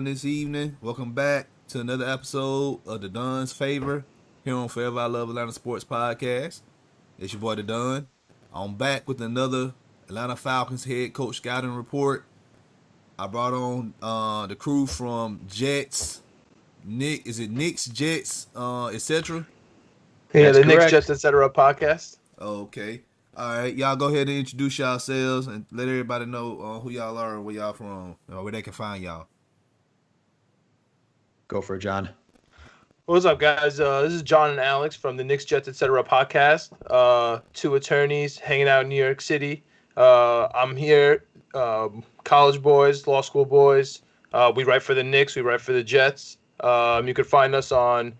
this evening. Welcome back to another episode of The Don's Favor here on Forever I Love Atlanta Sports Podcast. It's your boy The Don. I'm back with another Atlanta Falcons head coach scouting report. I brought on the crew from Jets, Knicks, Jets, etc. Yeah, That's the Knicks, correct. Jets, etc. podcast. Okay. All right, y'all go ahead and introduce yourselves and let everybody know who y'all are and where y'all from, where they can find y'all. Go for it, John. What's up, guys? This is John and Alex from the Knicks, Jets, etc. podcast. Two attorneys hanging out in New York City. I'm here, college boys, law school boys. We write for the Knicks. We write for the Jets. You could find us on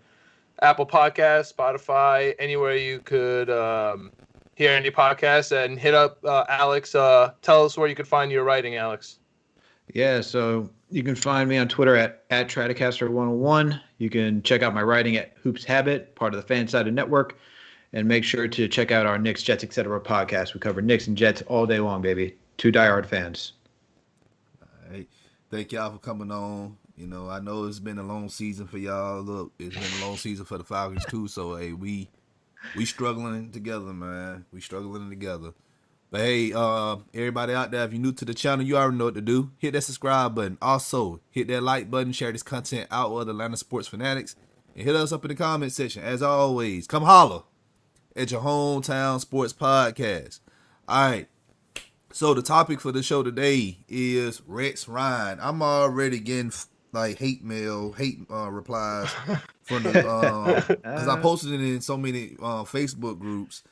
Apple Podcasts, Spotify, anywhere you could hear any podcasts. And hit up Alex. Tell us where you could find your writing, Alex. Yeah, so you can find me on Twitter at Tradacaster101. You can check out my writing at Hoops Habit, part of the Fansided Network. And make sure to check out our Knicks, Jets, etc. podcast. We cover Knicks and Jets all day long, baby. Two diehard fans. All right. Thank y'all for coming on. You know, I know it's been a long season for y'all. Look, it's been a long season for the Falcons too. So hey, we struggling together, man. We struggling together. But hey, everybody out there, if you're new to the channel, you already know what to do. Hit that subscribe button. Also, hit that like button. Share this content out with Atlanta sports fanatics. And hit us up in the comment section. As always, come holla at your hometown sports podcast. All right. So the topic for the show today is Rex Ryan. I'm already getting hate replies from the because I posted it in so many Facebook groups,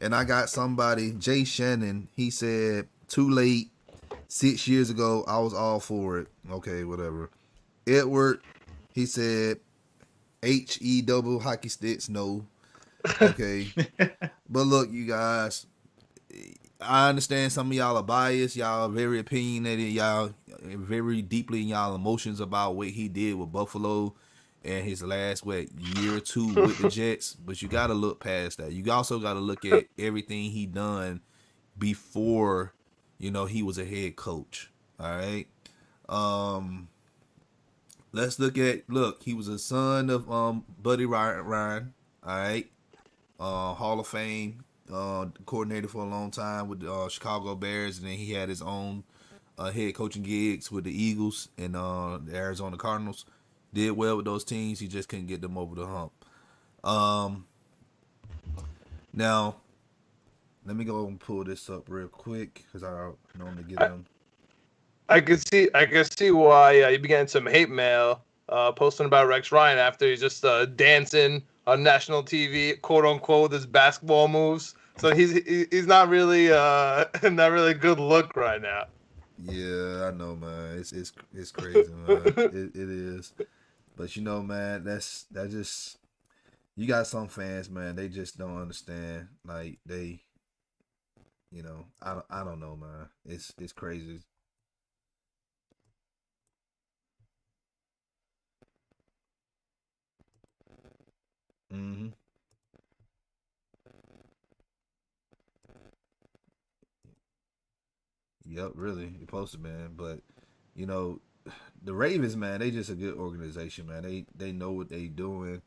and I got somebody, Jay Shannon. He said, "Too late. 6 years ago, I was all for it." Okay, whatever. Edward, he said, "HE double hockey sticks, no." Okay, but look, you guys. I understand some of y'all are biased. Y'all are very opinionated. Y'all very deeply in y'all emotions about what he did with Buffalo and his last, year or two with the Jets. But you got to look past that. You also got to look at everything he done before, he was a head coach. All right. Let's look, he was a son of Buddy Ryan. All right. Hall of Fame. Coordinator for a long time with the Chicago Bears, and then he had his own head coaching gigs with the Eagles and the Arizona Cardinals. Did well with those teams. He just couldn't get them over the hump. Now, let me go and pull this up real quick because I normally get them. I can see why you began some hate mail posting about Rex Ryan after he's just dancing on national TV, quote unquote, with his basketball moves. So he's not really good look right now. Yeah, I know, man. It's crazy, man. it is. But man, that just, you got some fans, man. They just don't understand. Like they, I don't know, man. It's crazy. Mm-hmm. Yep, really. You posted, man. But, the Ravens, man, they just a good organization, man. They know what they doing.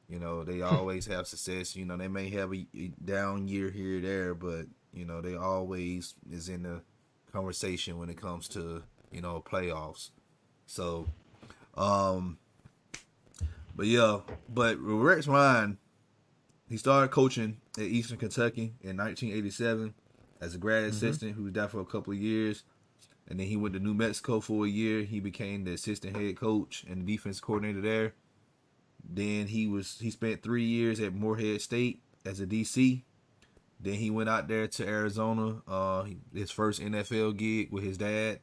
They always have success. They may have a down year here or there, but, they always is in the conversation when it comes to, playoffs. So, but Rex Ryan, he started coaching at Eastern Kentucky in 1987 as a grad assistant who was there for a couple of years. And then he went to New Mexico for a year. He became the assistant head coach and the defense coordinator there. Then he spent 3 years at Morehead State as a DC. Then he went out there to Arizona, his first NFL gig with his dad.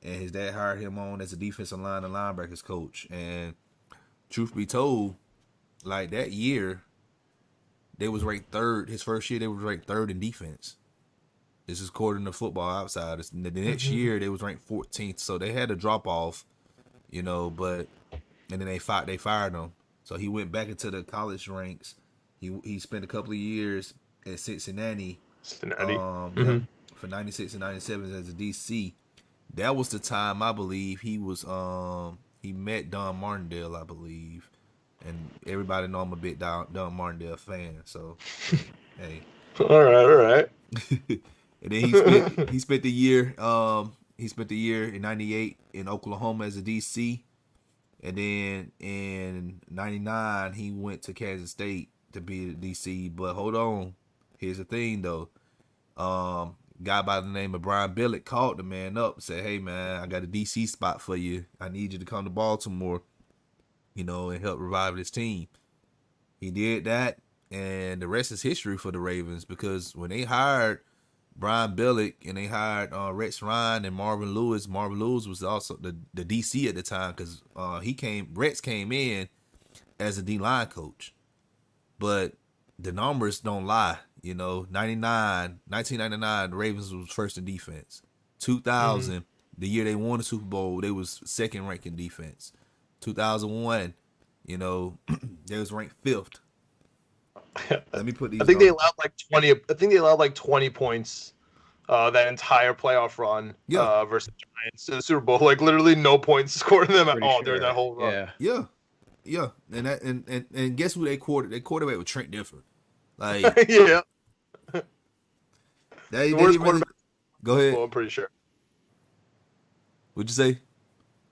And his dad hired him on as a defensive line and linebackers coach. And truth be told, like that year, they was ranked third. His first year, they was ranked third in defense. This is according to Football Outsiders. The next year, they was ranked 14th. So they had a drop off, but and then they fired him. So he went back into the college ranks. He spent a couple of years at Cincinnati. For 96 and 97 as a DC. That was the time I believe he was he met Don Martindale, I believe, and everybody know I'm a big Don Martindale fan. So, hey. All right. And then he spent the year in '98 in Oklahoma as a DC, and then in '99 he went to Kansas State to be a DC. But hold on, here's the thing though. Guy by the name of Brian Billick called the man up and said, "Hey man, I got a DC spot for you. I need you to come to Baltimore, and help revive this team." He did that, and the rest is history for the Ravens, because when they hired Brian Billick and they hired Rex Ryan and Marvin Lewis was also the DC at the time, because Rex came in as a D-line coach. But the numbers don't lie. 1999, the Ravens was first in defense. 2000, the year they won the Super Bowl, they was second ranked in defense. 2001, they was ranked fifth. Let me put these. I think they allowed like 20. I think they allowed like 20 points that entire playoff run versus the Giants in the Super Bowl. Like literally no points scored in them at all during that whole run. Yeah. And guess who they quarterback? They quarterback with Trent Dilfer. Like yeah. They worst really, quarterback. Go ahead. Well, I'm pretty sure. What'd you say?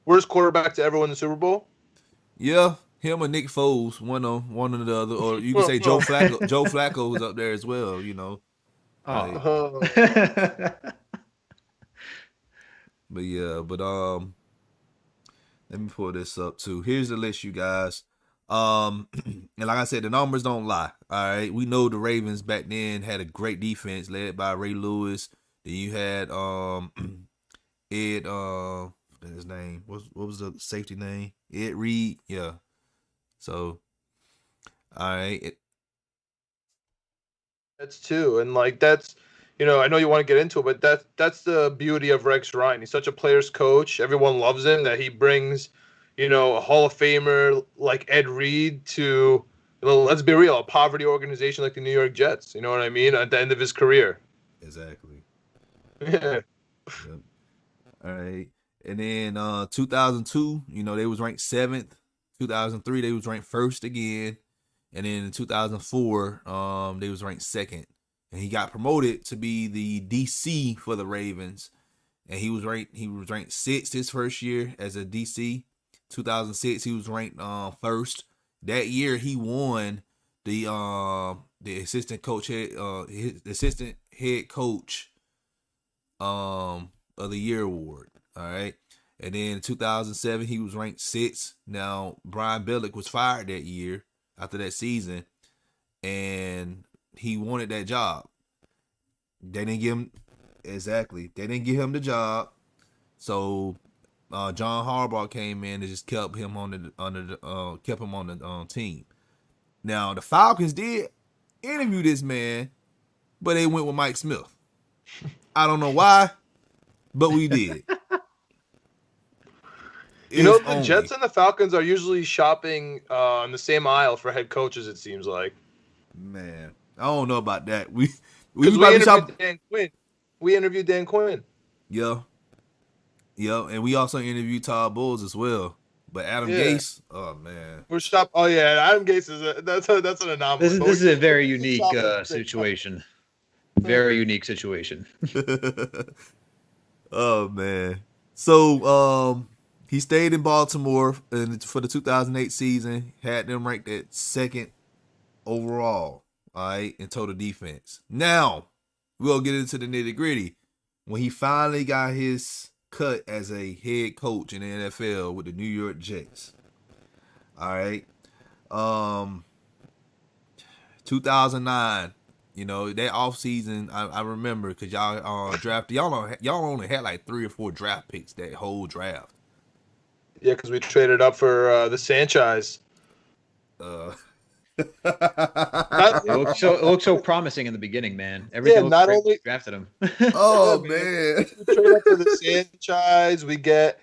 Worst quarterback to ever win the Super Bowl? Yeah, him or Nick Foles, one or the other, or you can say Joe Flacco. Joe Flacco was up there as well. But yeah, let me pull this up too. Here's the list, you guys. And like I said, the numbers don't lie. All right, we know the Ravens back then had a great defense led by Ray Lewis. Then you had Ed his name. What was the safety name? Ed Reed. Yeah. So, all right. That's two, and like that's. I know you want to get into it, but that's the beauty of Rex Ryan. He's such a player's coach. Everyone loves him, that he brings, a Hall of Famer like Ed Reed to, let's be real, a poverty organization like the New York Jets. You know what I mean? At the end of his career. Exactly. Yeah. Yep. All right. And then 2002, they was ranked 7th. 2003, they was ranked first again. And then in 2004, they was ranked 2nd. And he got promoted to be the DC for the Ravens, and he was ranked 6th his first year as a DC. 2006, he was ranked first. That year, he won the assistant head coach of the year award. All right, and then in 2007, he was ranked 6th. Now Brian Billick was fired that year after that season, and he wanted that job. They didn't give him They didn't give him the job. So John Harbaugh came in and just kept him on the team. Now the Falcons did interview this man, but they went with Mike Smith. I don't know why, but we did. The Jets and the Falcons are usually shopping on the same aisle for head coaches, it seems like. Man, I don't know about that. We interviewed Dan Quinn. We interviewed Dan Quinn. Yeah, and we also interviewed Todd Bowles as well. But Adam Gase, oh man, we're shop. Oh yeah, Adam Gase is that's an anomaly. This is a very unique situation. Very unique situation. Oh man, so he stayed in Baltimore for the 2008 season. Had them ranked at 2nd overall. All right, in total defense. Now we'll get into the nitty gritty. When he finally got his cut as a head coach in the NFL with the New York Jets. All right. 2009, that offseason, I remember, because y'all drafted, y'all only had like 3 or 4 draft picks that whole draft. Yeah, because we traded up for the Sanchez. It looked so promising in the beginning, man. Everything not great only drafted him. Oh man, we trade up for the Sanchez. We get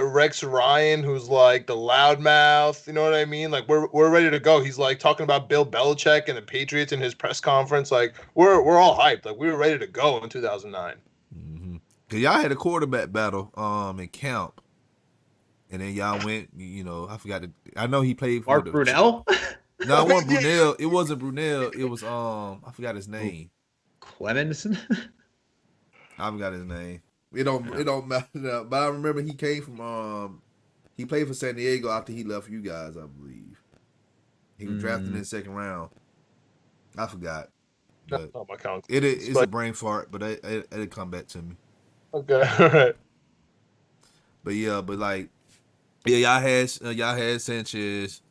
Rex Ryan, who's like the loudmouth. You know what I mean? Like we're ready to go. He's like talking about Bill Belichick and the Patriots in his press conference. Like we're all hyped. Like we were ready to go in 2009. Mm-hmm. Cause y'all had a quarterback battle in camp. And then y'all went, I forgot. I know he played for Mark Brunell? No, it wasn't Brunell. It wasn't Brunell. It was I forgot his name. Clemenson? I forgot his name. It don't matter. But I remember he came from he played for San Diego after he left you guys, I believe. He was drafted in the second round. I forgot. But oh, my count. It's a brain fart, but it'll come back to me. Okay, all right. But y'all had Sanchez,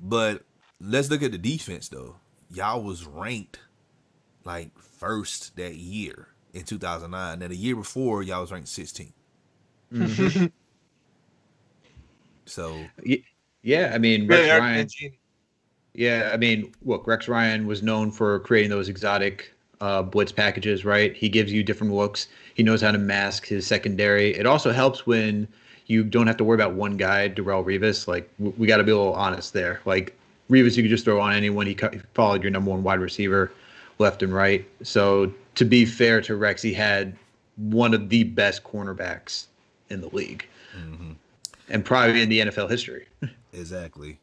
but let's look at the defense though. Y'all was ranked like first that year in 2009. Now the year before, y'all was ranked 16th. Mm-hmm. So yeah, I mean Rex Ryan. Yeah, I mean, look, Rex Ryan was known for creating those exotic blitz packages, right? He gives you different looks. He knows how to mask his secondary. It also helps when you don't have to worry about one guy, Darrelle Revis. Like, we got to be a little honest there. Like, Revis, you could just throw on anyone. He followed your number one wide receiver left and right. So, to be fair to Rex, he had one of the best cornerbacks in the league. Mm-hmm. And probably in the NFL history. Exactly.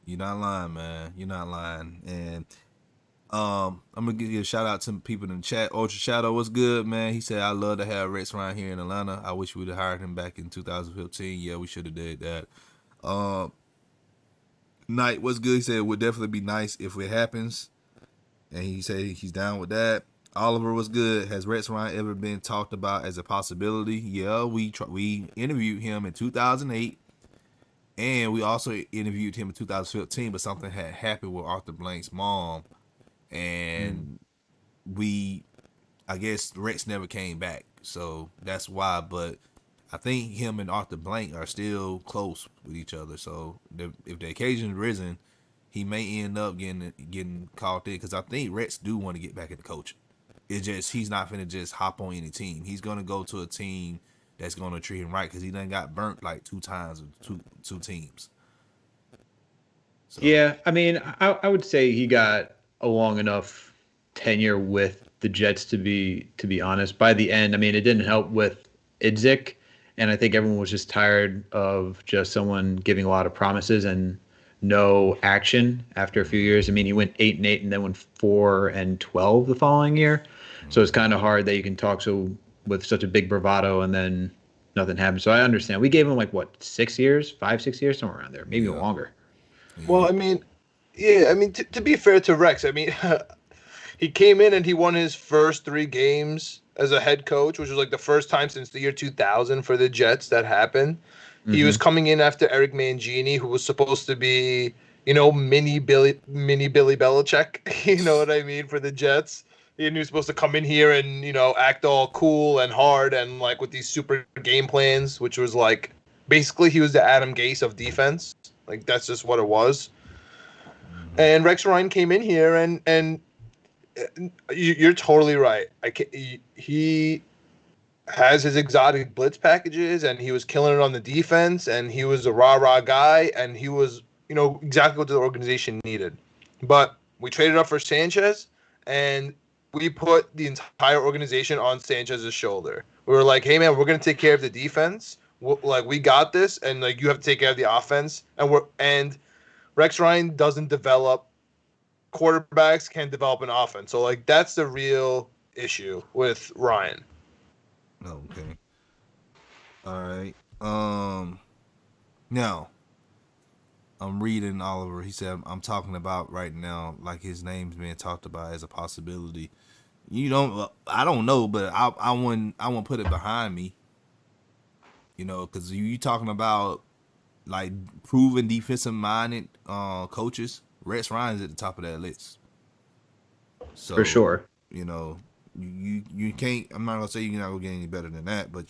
You're not lying, man. You're not lying. And I'm gonna give you a shout out to people in the chat. Ultra Shadow, what's good, man? He said, "I love to have Rex Ryan here in Atlanta. I wish we'd have hired him back in 2015. Yeah, we should have did that." Knight, what's good? He said it would definitely be nice if it happens, and he said he's down with that. Oliver, was good? Has Rex Ryan ever been talked about as a possibility? Yeah, we interviewed him in 2008. And we also interviewed him in 2015, but something had happened with Arthur Blank's mom. And I guess Rex never came back. So that's why. But I think him and Arthur Blank are still close with each other. So if the occasion's risen, he may end up getting called in. Because I think Rex do want to get back into coaching. It's just he's not finna just hop on any team. He's going to go to a team that's going to treat him right, because he done got burnt like 2 times with two teams. So. Yeah, I mean, I would say he got a long enough tenure with the Jets to be honest. By the end, I mean, it didn't help with Idzik, and I think everyone was just tired of just someone giving a lot of promises and no action after a few years. I mean, he went 8-8 and then went 4-12 the following year. So it's kind of hard that you can talk with such a big bravado and then nothing happened. So I understand. We gave him 6 years, 5-6 years, somewhere around there, maybe longer. Well, I mean, to be fair to Rex, I mean, he came in and he won his first 3 games as a head coach, which was the first time since the year 2000 for the Jets that happened. Mm-hmm. He was coming in after Eric Mangini, who was supposed to be, mini Billy Belichick, you know what I mean, for the Jets. And he was supposed to come in here and, act all cool and hard and with these super game plans, which was basically he was the Adam Gase of defense. That's just what it was. Mm-hmm. And Rex Ryan came in here and you're totally right. He has his exotic blitz packages and he was killing it on the defense and he was a rah-rah guy and he was, exactly what the organization needed. But we traded up for Sanchez and we put the entire organization on Sanchez's shoulder. We were like, hey, man, we're going to take care of the defense. We got this, and you have to take care of the offense. And Rex Ryan doesn't develop. Quarterbacks can't develop an offense. So, that's the real issue with Ryan. Okay. All right. Now, I'm reading Oliver. He said, I'm talking about right now, his name's being talked about as a possibility. I don't know, but I wouldn't put it behind me. Because you talking about proven defensive minded coaches. Rex Ryan's at the top of that list. So, for sure. You can't. I'm not gonna say you're not gonna get any better than that, but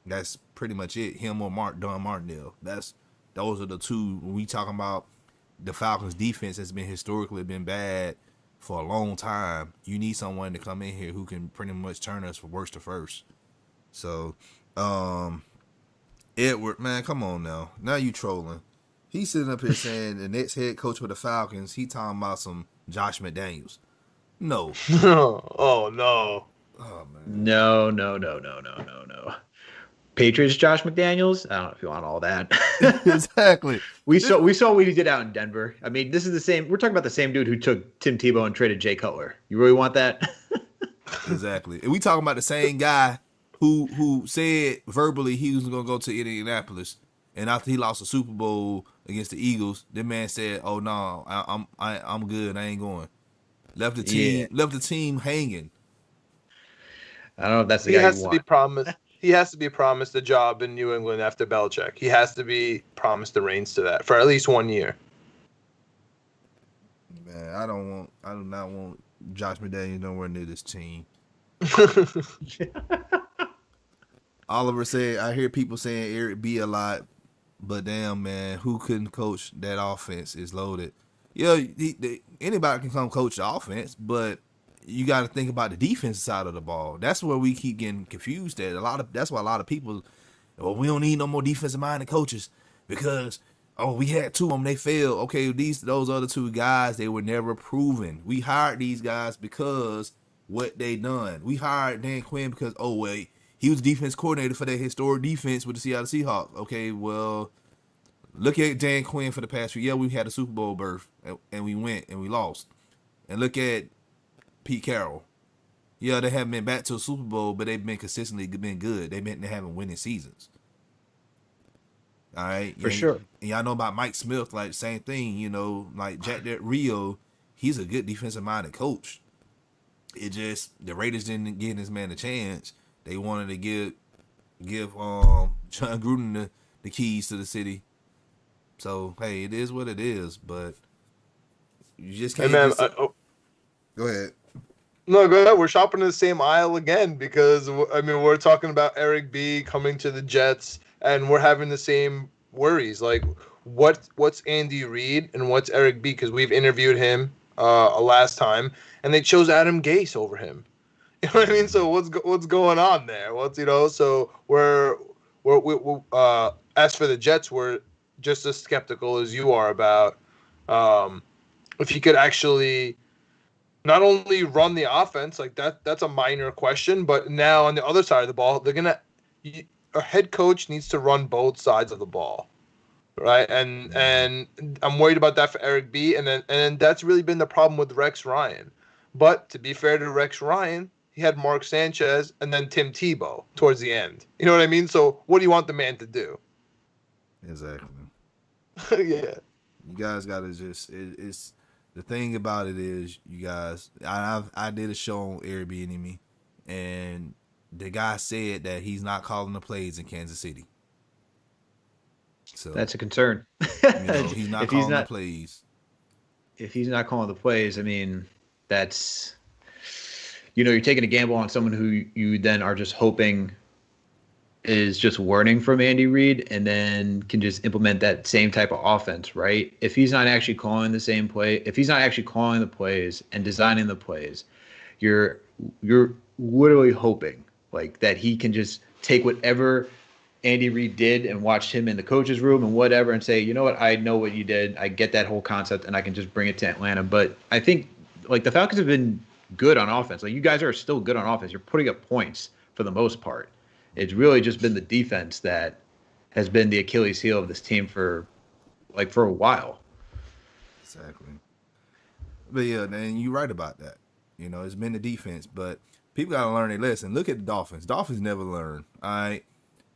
that's pretty much it. Him or Don Martindale. Those are the two. When we talking about the Falcons' defense has been historically bad for a long time. You need someone to come in here who can pretty much turn us from worst to first. So, Edward, man, come on now. Now you trolling. He's sitting up here saying the next head coach for the Falcons, he talking about some Josh McDaniels. No. Oh, no. Oh, man. No. Patriots Josh McDaniels. I don't know if you want all that. Exactly. We saw what he did out in Denver. I mean, this is the same. We're talking about the same dude who took Tim Tebow and traded Jay Cutler. You really want that? Exactly. And we talking about the same guy who said verbally he was going to go to Indianapolis, and after he lost the Super Bowl against the Eagles, the man said, "Oh no, I'm good. I ain't going." Left the team hanging. I don't know if that's the guy you want. He has to be promised a job in New England after Belichick. He has to be promised the reins to that for at least 1 year. Man, I do not want Josh McDaniels nowhere near this team. Oliver said, I hear people saying Eric B a lot, but damn, man, who couldn't coach that offense is loaded. Yeah, anybody can come coach the offense, but you got to think about the defensive side of the ball. That's where we keep getting confused at. That's why a lot of people, we don't need no more defensive-minded coaches because, we had 2 of them, they failed. Okay, those other 2 guys, they were never proven. We hired these guys because what they done. We hired Dan Quinn because, he was defense coordinator for that historic defense with the Seattle Seahawks. Okay, well, look at Dan Quinn for the past few years. We had a Super Bowl berth, and we went and we lost. And look at Pete Carroll. Yeah, they haven't been back to a Super Bowl, but they've been consistently been good. They've been having winning seasons. All right, for sure. And y'all know about Mike Smith, like same thing. Like Jack Del Rio, he's a good defensive minded coach. It just the Raiders didn't give this man a chance. They wanted to give John Gruden the keys to the city. So hey, it is what it is. But you just can't. Hey man, go ahead. No, go ahead. We're shopping in the same aisle again because, we're talking about Eric B coming to the Jets, and we're having the same worries. Like, what's Andy Reid and what's Eric B? Because we've interviewed him last time, and they chose Adam Gase over him. You know what I mean? So what's going on there? So we're as for the Jets, we're just as skeptical as you are about if he could actually not only run the offense, like that's a minor question, but now on the other side of the ball, a head coach needs to run both sides of the ball, right? And I'm worried about that for Eric B. And then that's really been the problem with Rex Ryan. But to be fair to Rex Ryan, he had Mark Sanchez and then Tim Tebow towards the end. You know what I mean? So what do you want the man to do? Exactly. Yeah. You guys got to it's the thing about it is, you guys, I did a show on Airbnb, and the guy said that he's not calling the plays in Kansas City. So that's a concern. He's not calling the plays. If he's not calling the plays, that's, you're taking a gamble on someone who you then are just hoping is just learning from Andy Reid and then can just implement that same type of offense, right? If he's not actually calling the same play, if he's not actually calling the plays and designing the plays, you're literally hoping like that he can just take whatever Andy Reid did and watch him in the coach's room and whatever and say, you know what, I know what you did. I get that whole concept and I can just bring it to Atlanta. But I think like the Falcons have been good on offense. Like you guys are still good on offense. You're putting up points for the most part. It's really just been the defense that has been the Achilles heel of this team for a while. Exactly. But yeah, and you're right about that. It's been the defense, but people got to learn their lesson. Look at the Dolphins. Dolphins never learn. All right.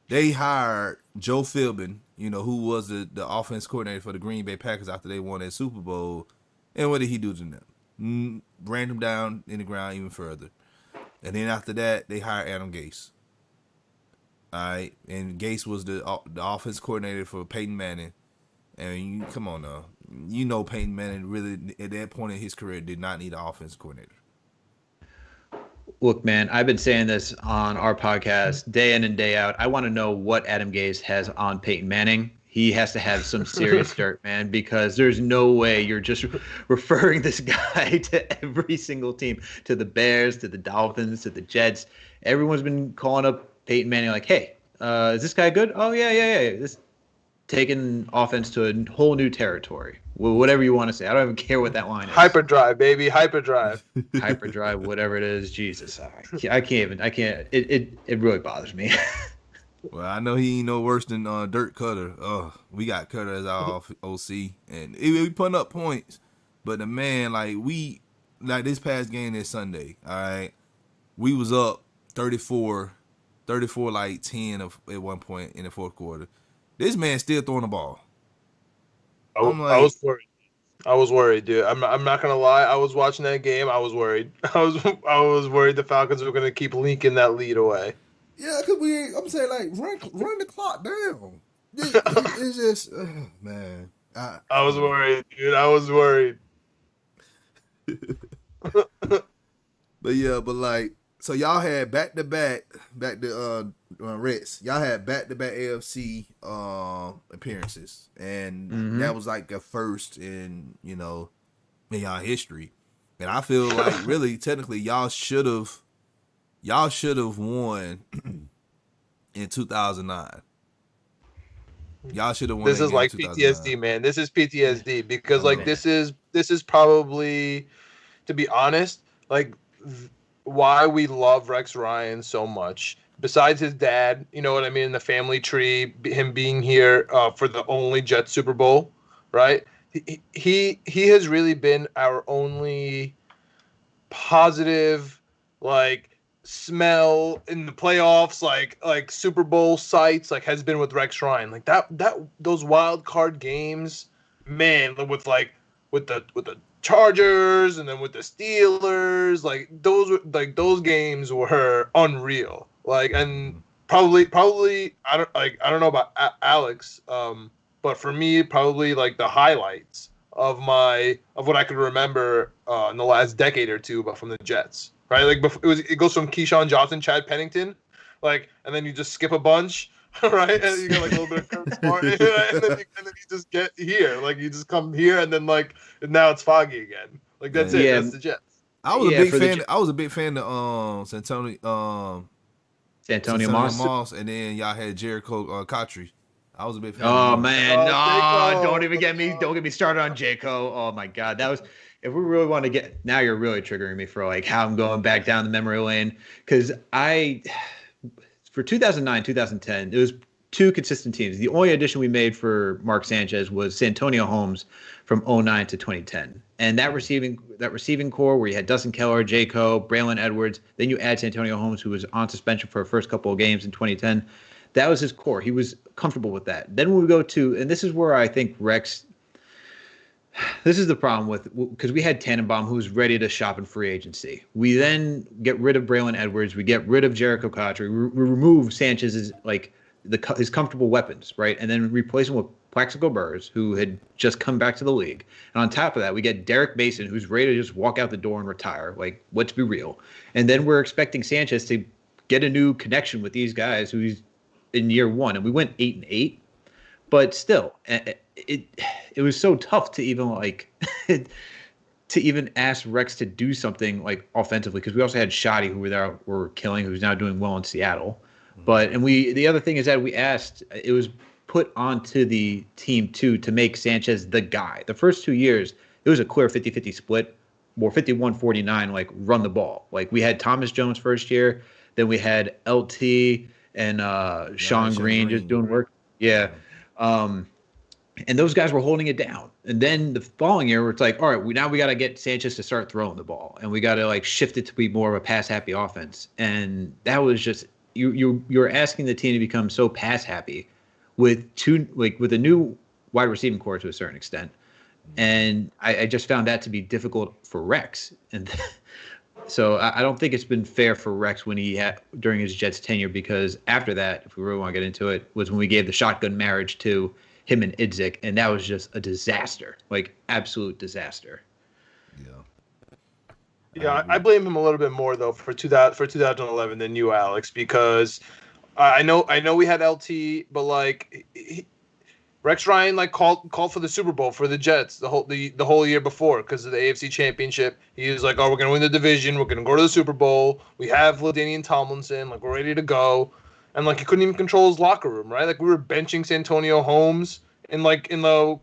They hired Joe Philbin, who was the offense coordinator for the Green Bay Packers after they won that Super Bowl. And what did he do to them? Ran them down in the ground even further. And then after that, they hired Adam Gase. All right, and Gase was the offense coordinator for Peyton Manning. And come on now, Peyton Manning really at that point in his career did not need an offense coordinator. Look, man, I've been saying this on our podcast day in and day out. I want to know what Adam Gase has on Peyton Manning. He has to have some serious dirt, man, because there's no way you're just referring this guy to every single team, to the Bears, to the Dolphins, to the Jets. Everyone's been calling up Peyton Manning like, hey, is this guy good? Oh, yeah. This taking offense to a whole new territory. Whatever you want to say. I don't even care what that line is. Hyperdrive, baby. Hyperdrive. Hyperdrive, whatever it is. Jesus. I can't. It really bothers me. Well, I know he ain't no worse than Dirk Cutter. We got Cutter as our OC, and we putting up points. But the man, like this past game this Sunday, all right, we was up 34 like 10 at one point in the fourth quarter. This man still throwing the ball. I'm I like, was worried. I was worried, dude. I'm not gonna lie. I was watching that game. I was worried. I was worried the Falcons were gonna keep leaking that lead away. yeah, cause I'm saying like run the clock down. It's just man. I was worried, dude. I was worried. But yeah, but like, so y'all had back to Reds. Y'all had back to back AFC appearances, and that was like a first in in y'all history. And I feel like really technically y'all should have won in 2009. Y'all should have won. This is like PTSD, man. This is PTSD because like this is probably, to be honest, like why we love Rex Ryan so much. Besides his dad, you know what I mean, the family tree, him being here for the only Jets Super Bowl, right? He has really been our only positive, like, smell in the playoffs, like Super Bowl sites, like has been with Rex Ryan. Like that those wild card games, man, with the Chargers and then with the Steelers, like those games were unreal. Like, and probably I don't know about Alex, but for me, probably like the highlights of what I could remember in the last decade or two, but from the Jets, right? Like it goes from Keyshawn Johnson, Chad Pennington, like, and then you just skip a bunch, right? And you get like a little bit of Kirk Smart, and then you just get here, like you just come here, and then like now it's foggy again. Like that's it. That's the Jets. I was a big fan. I was a big fan of Santonio Moss, and then y'all had Jericho Cotry. I was a big fan. Oh man, don't get me started on Jaco. Oh my God, that was, if we really want to get, now you're really triggering me for like how I'm going back down the memory lane, because for 2009, 2010, it was two consistent teams. The only addition we made for Mark Sanchez was Santonio Holmes from 2009 to 2010. And that receiving core where you had Dustin Keller, Jaco, Braylon Edwards, then you add Santonio Holmes, who was on suspension for the first couple of games in 2010. That was his core. He was comfortable with that. Then when we go to, and this is where I think Rex, this is the problem because we had Tannenbaum, who was ready to shop in free agency. We then get rid of Braylon Edwards. We get rid of Jericho Cotry. We remove Sanchez's, like, his comfortable weapons, right? And then replace him with Plaxico Burress, who had just come back to the league. And on top of that, we get Derek Mason, who's ready to just walk out the door and retire. Like, let's be real. And then we're expecting Sanchez to get a new connection with these guys who's in year one. And we went 8-8, but still, it was so tough to even to even ask Rex to do something like offensively, because we also had Shoddy, who were killing, who's now doing well in Seattle. But the other thing is that it was put onto the team too to make Sanchez the guy. The first 2 years, it was a clear 50-50 split, or 51-49, like run the ball. Like we had Thomas Jones first year, then we had LT and Sean Green just doing work. Yeah. And those guys were holding it down. And then the following year, it's like, all right, we got to get Sanchez to start throwing the ball, and we got to like shift it to be more of a pass happy offense. And that was just, you're asking the team to become so pass happy with a new wide receiving core to a certain extent. And I just found that to be difficult for Rex. And so I don't think it's been fair for Rex when he had during his Jets tenure, because after that, if we really want to get into it, was when we gave the shotgun marriage to him and Idzik, and that was just a disaster, like absolute disaster. Yeah, I blame him a little bit more though for 2011 than you, Alex, because I know we had LT, but like Rex Ryan like called for the Super Bowl for the Jets the whole year before because of the AFC Championship. He was like, "Oh, we're gonna win the division. We're gonna go to the Super Bowl. We have LaDainian Tomlinson. Like we're ready to go." And like he couldn't even control his locker room, right? Like we were benching Santonio Holmes in the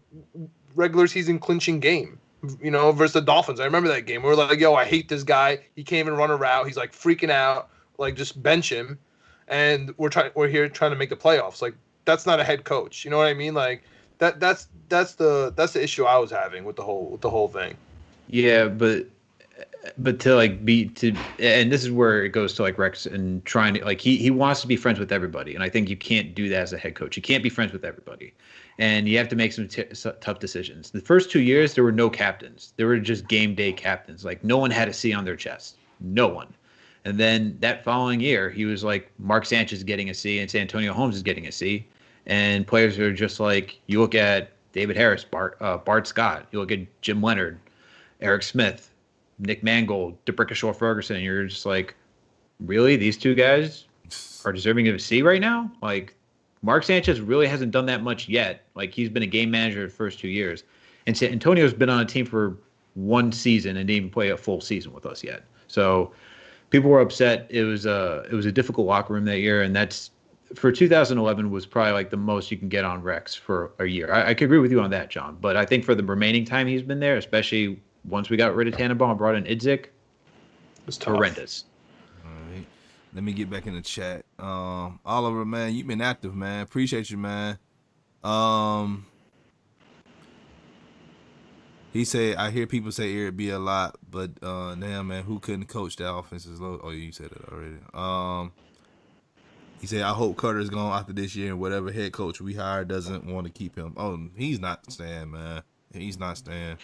regular season clinching game, versus the Dolphins. I remember that game. We were like, "Yo, I hate this guy. He can't even run a route. He's like freaking out. Like just bench him." and we're here trying to make the playoffs. Like, that's not a head coach. You know what I mean? Like that's the issue I was having with the whole thing. Yeah, but to like and this is where it goes to like Rex and trying to like he wants to be friends with everybody, and I think you can't do that as a head coach. You can't be friends with everybody, and you have to make some tough decisions. The first 2 years there were no captains. There were just game day captains. Like no one had a C on their chest. No one. And then that following year, he was like Mark Sanchez getting a C and Santonio Holmes is getting a C, and players are just like you look at David Harris, Bart Scott, you look at Jim Leonard, Eric Smith, Nick Mangold, DeBrickashaw Ferguson. You're just like, really? These two guys are deserving of a C right now? Like, Mark Sanchez really hasn't done that much yet. Like, he's been a game manager the first 2 years. And Antonio's been on a team for one season and didn't even play a full season with us yet. So people were upset. It was a difficult locker room that year. And that's, for 2011, was probably like the most you can get on Rex for a year. I could agree with you on that, John. But I think for the remaining time he's been there, especially once we got rid of Tannenbaum and brought in Idzik, It's horrendous. All right. Let me get back in the chat. Oliver, man, you've been active, man. Appreciate you, man. He said, I hear people say Eric B a lot, but damn, man, who couldn't coach that offense is low? Oh, you said it already. He said, I hope Carter's gone after this year and whatever head coach we hire doesn't want to keep him. Oh, he's not staying, man. He's not staying.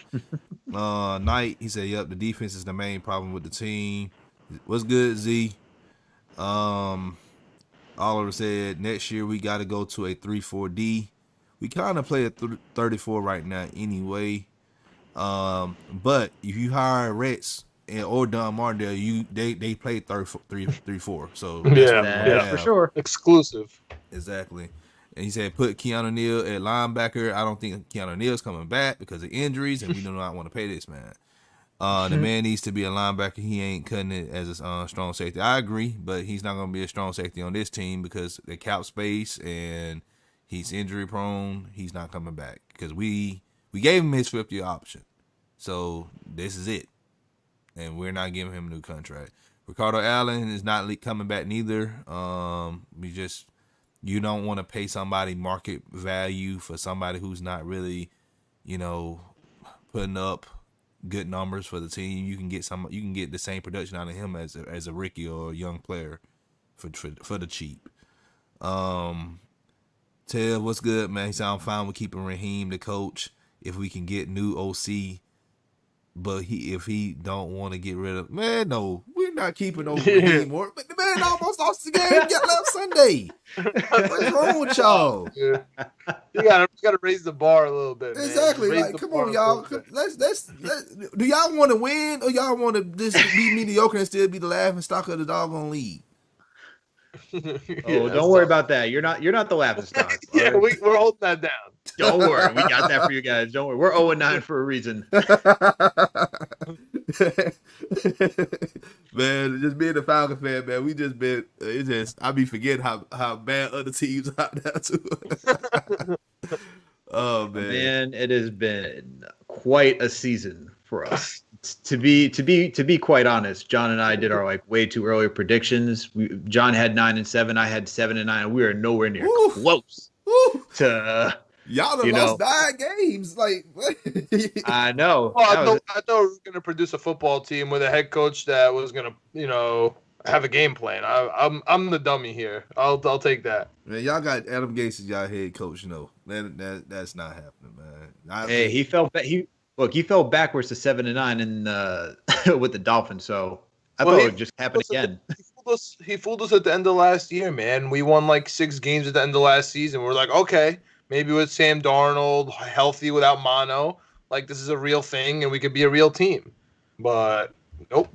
Knight, he said, yep, the defense is the main problem with the team. What's good, Z? Oliver said, next year we got to go to a 3-4-D. We kind of play a 34 right now anyway. But if you hire Rex or Don Martindale, they play 3-4. So yeah, for sure. Exclusive. Exactly. And he said, put Keanu Neal at linebacker. I don't think Keanu Neal's coming back because of injuries, and we do not want to pay this man. The man needs to be a linebacker. He ain't cutting it as a strong safety. I agree, but he's not going to be a strong safety on this team because the cap space and he's injury prone. He's not coming back because we gave him his 5th-year option. So this is it. And we're not giving him a new contract. Ricardo Allen is not coming back neither. You don't want to pay somebody market value for somebody who's not really, putting up good numbers for the team. You can get the same production out of him as a rookie or a young player for the cheap. Ted, what's good, man? He said, I'm fine with keeping Raheem the coach if we can get new OC. But if he don't want to get rid of, man, no, we're not keeping over anymore. But the man almost lost the game. Got left Sunday. What's wrong with y'all? Yeah. You gotta raise the bar a little bit. Exactly. Man. Like, come on, y'all. Let's. Do y'all want to win or y'all want to just be mediocre and still be the laughing stock of the doggone league? Don't worry about that. You're not the laughing stock. Yeah, right? we're holding that down. Don't worry, we got that for you guys. Don't worry, we're 0-9 for a reason. Man, just being a Falcon fan, man, we just been. I be forgetting how bad other teams are now too. Oh man, it has been quite a season for us. To be quite honest, John and I did our way too early predictions. John had 9-7, I had 7-9, and we are nowhere near close to. Y'all have lost 9 games. Like, I know. Well, I thought we were going to produce a football team with a head coach that was going to, have a game plan. I'm the dummy here. I'll take that. Man, y'all got Adam Gase as y'all head coach. That's not happening, man. He fell back. He fell backwards to 7-9 in with the Dolphins. So I thought it would just happen again. He fooled us at the end of last year, man. We won 6 games at the end of last season. We're like, okay. Maybe with Sam Darnold, healthy without mono, this is a real thing and we could be a real team. But nope.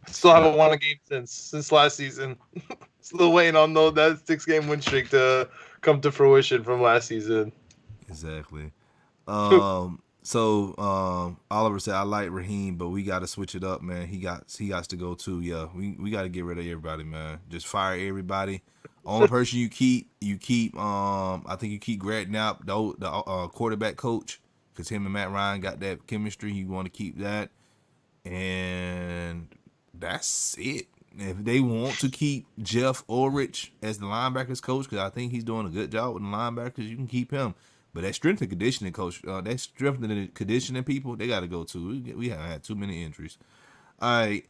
Still haven't won a game since last season. Still waiting on that 6-game win streak to come to fruition from last season. Exactly. So Oliver said, I like Raheem, but we got to switch it up, man. He got to go too. Yeah, we got to get rid of everybody, man. Just fire everybody. Only person you keep. I think you keep Greg Knapp, the quarterback coach, because him and Matt Ryan got that chemistry. You want to keep that, and that's it. if they want to keep Jeff Ulrich as the linebackers coach, because I think he's doing a good job with the linebackers, you can keep him. But that strength and conditioning coach, that strength and conditioning people, they got to go too. We haven't had too many injuries. All right.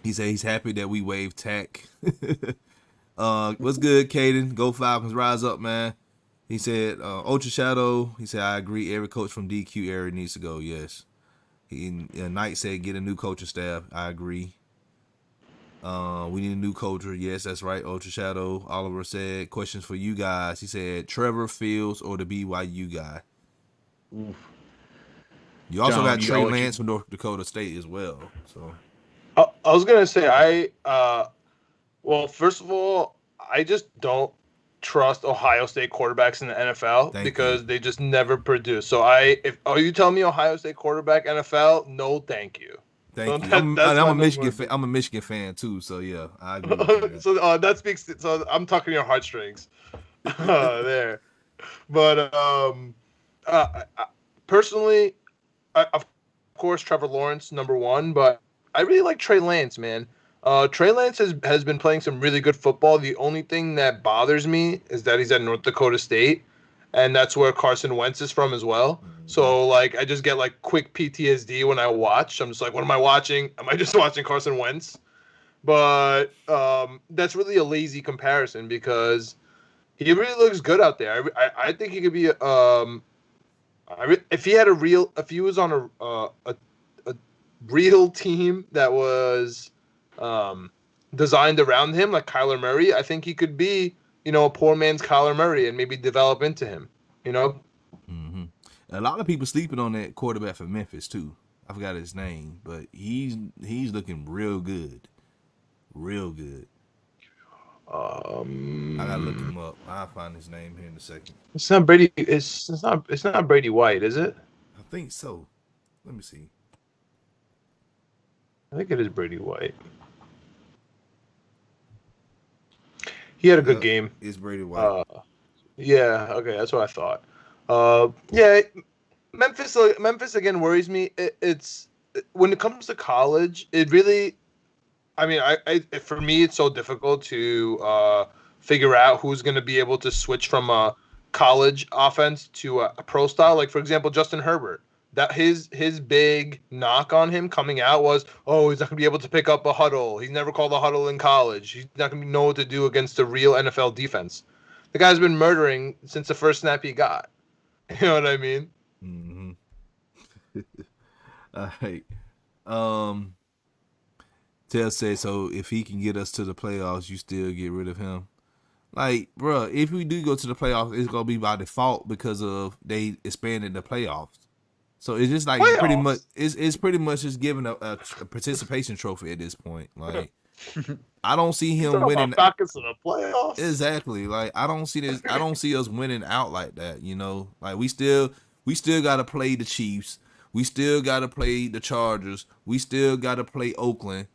He said he's happy that we waived Tack. What's good, Caden? Go Falcons, rise up, man. He said, Ultra Shadow, he said, I agree. Every coach from DQ area needs to go. Yes. Knight said, get a new coaching staff. I agree. We need a new culture. Yes, that's right. Ultra Shadow. Oliver said, questions for you guys. He said, Trevor Fields or the BYU guy. Oof. You also got Trey Lance from North Dakota State as well. So I was gonna say well, first of all, I just don't trust Ohio State quarterbacks in the NFL because they just never produce. So you telling me Ohio State quarterback NFL? No, thank you. Thank you. I'm a Michigan fan. I'm a Michigan fan too. So yeah, I agree with so that speaks. So I'm talking your heartstrings there. But personally, of course, Trevor Lawrence #1. But I really like Trey Lance, man. Trey Lance has been playing some really good football. The only thing that bothers me is that he's at North Dakota State, and that's where Carson Wentz is from as well. Mm-hmm. So, like, I just get, like, quick PTSD when I watch. I'm just like, what am I watching? Am I just watching Carson Wentz? But that's really a lazy comparison because he really looks good out there. I think he could be if he was on a real team that was designed around him, like Kyler Murray, I think he could be, a poor man's Kyler Murray and maybe develop into him, Mm-hmm. A lot of people sleeping on that quarterback for Memphis too. I forgot his name, but he's looking real good. Real good. I gotta look him up. I'll find his name here in a second. It's not Brady. It's not Brady White, is it? I think so. Let me see. I think it is Brady White. He had a good game. It's Brady White. Yeah. Okay, that's what I thought. Yeah, Memphis again worries me. It's when it comes to college, it really. I mean, for me, it's so difficult to figure out who's going to be able to switch from a college offense to a pro style. Like, for example, Justin Herbert. That his big knock on him coming out was, he's not going to be able to pick up a huddle. He's never called a huddle in college. He's not going to know what to do against a real NFL defense. The guy's been murdering since the first snap he got. You know what I mean? Mm-hmm. All right. Tell says, so if he can get us to the playoffs, you still get rid of him. Like, bro, if we do go to the playoffs, it's going to be by default because of they expanded the playoffs. So it's just like pretty much it's pretty much just giving a participation trophy at this point. Like I don't see him winning. Falcons to the playoffs. Exactly. Like I don't see this. I don't see us winning out like that. Like we still got to play the Chiefs. We still got to play the Chargers. We still got to play Oakland.